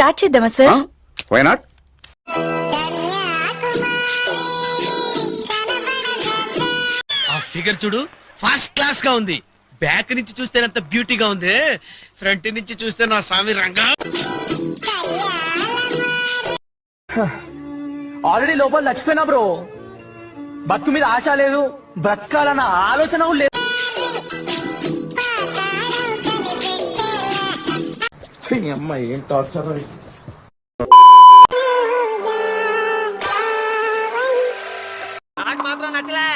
Start చేద్దామా sir? Why not? ఆ figure చూడు, ఫస్ట్ క్లాస్ గా ఉంది. బ్యాక్ నుంచి చూస్తే అంత బ్యూటీగా ఉంది, ఫ్రంట్ నుంచి చూస్తే నా స్వామి రంగా. ఆల్రెడీ లోపల చచ్చిపోయినా బ్రో. బతుకు మీద ఆశ లేదు, బ్రతకాలన్న ఆలోచన లేదు. అమ్మాయి ఏం టార్చర్. నాకు మాత్రం నచ్చలే.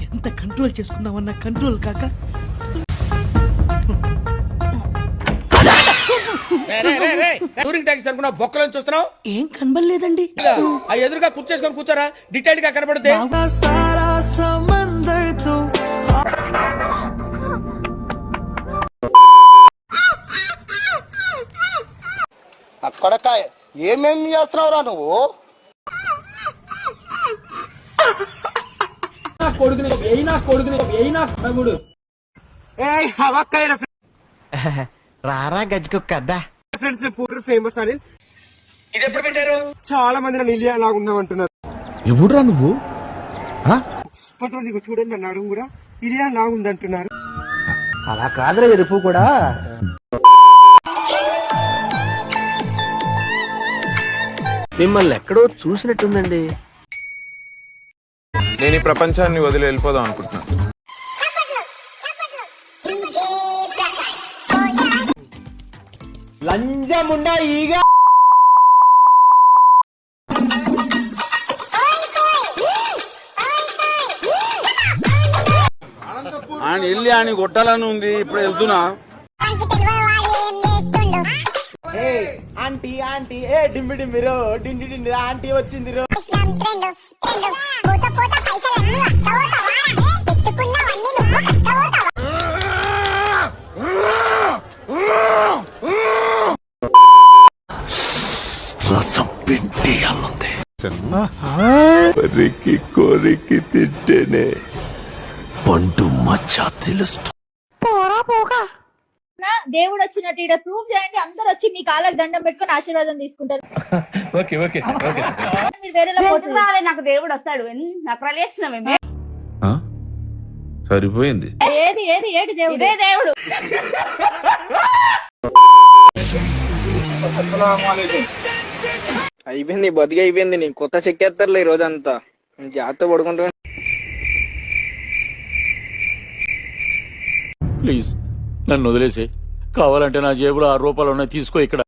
ఎంత కంట్రోల్ చేసుకుందామన్నా కంట్రోల్ కాక టూరింగ్ ట్యాక్సీ అనుకున్నా బొక్కలను చూస్తున్నావు. ఏం కనబడలేదండి. ఆ ఎదురుగా కూర్చేసుకొని కూర్చోరా, డీటెయిల్డ్ గా కనబడుతుంది. అక్కడ ఏమేమి చేస్తున్నావురా నువ్వు? రారా గజ్జుకొక్క ఫ్రెండ్స్ పూర్ ఫేమస్ అని ఇది ఎప్పుడు పెట్టారు? చాలా మంది నన్ను ఇలియా లాగా ఉన్నామంటున్నారు. ఎవడురా నువ్వు? కొంతమంది చూడండి నన్ను అడుగు కూడా ఇలియా లాగా ఉందంటున్నారు. అలా కాదురా ఎరుపు కూడా. మిమ్మల్ని ఎక్కడో చూసినట్టుందండి. నేను ఈ ప్రపంచాన్ని వదిలి వెళ్ళిపోదాం అనుకుంటున్నాను. లంజముండా ఈగ. ఆయన వెళ్ళి ఆయన కొట్టాలని ఉంది, ఇప్పుడు వెళ్తున్నా. ఆంటీ ఆంటీ ఏ డింబి డింబిరో డిండి డిండి ఆంటీ వచ్చింది రో. రసం పిండి అల్లుంది. కొరికి కొరికి తింటేనే పండు మచ్చ తెలుస్తుంది. దేవుడు వచ్చినట్టు ఇక్కడ ప్రూవ్ చేయండి. అందరు వచ్చి మీ కాళ్ళకి దండం పెట్టుకుని ఆశీర్వాదం తీసుకుంటారు. మీరు వేరేలా పోతున్నారు. నాకు దేవుడు వస్తాడు, నాకు ప్రలేస్తున్నామే. సరిపోయింది. ఏది ఏది ఏది దేవుడు? ఇదే దేవుడు. అయిపోయింది బతికి అయిపోయింది. నీ కొత్త చెక్కేస్తారులే ఈ రోజంతా. జాగ్రత్త పడుకుంటా. ప్లీజ్ నన్ను వదిలేసి, కావాలంటే నా జేబులో 6 రూపాయలు ఉన్నాయి, తీసుకో. ఇక్కడ